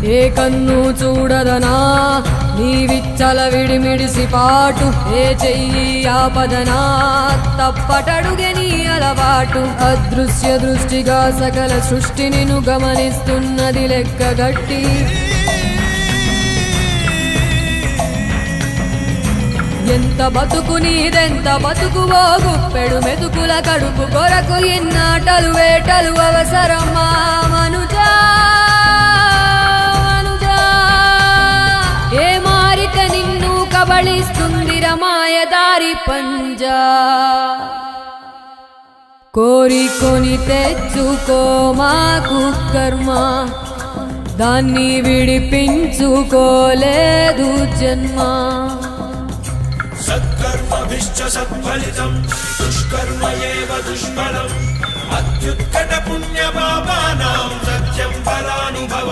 ఏ కన్ను చూడదనా నీవిచ్చల విడిమిడిసి పాటు ఏ చెయ్యి ఆపదనా తప్పటడుగే నీ అలవాటు అదృశ్య దృష్టిగా సకల సృష్టిని ను గమనిస్తున్నది లెక్కగట్టి ఎంత బతుకు నీదెంత బతుకువో గుప్పెడు మెతుకుల కడుపు కొరకు ఎన్నాటలు వేటలు అవసరమా మనుజా ఏ మారిక నిన్ను కబళిస్తుంది రమాయదారి పంజా కోరికొని తెచ్చుకో మాకు కర్మ దాన్ని విడిపించుకోలేదు జన్మ సత్కర్మభిశ్చ సత్ఫలితం దుష్కర్మ ఏవ దుష్ఫలం అత్యుత్కట పుణ్య పాపానాం సత్యం ఫలానుభవం